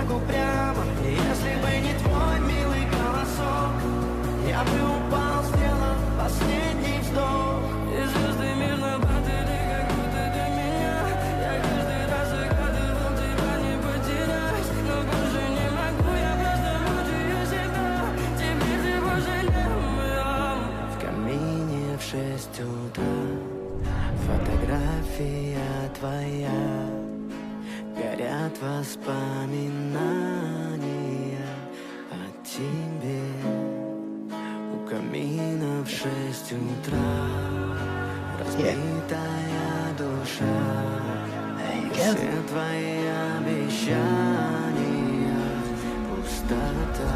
так упрямо. И если бы не твой милый голосок, я бы упал, сделав последний вздох. И звезды мирно падали, как будто для меня. Я каждый раз загадывал тебя не потерять, но больше не могу, я просто мучаюсь всегда. Теперь ты пожалел меня. В камине в 6 утра фотография твоя, горят воспоминания о тебе. У камина в 6 утра разбитая душа, все твои обещания пустота.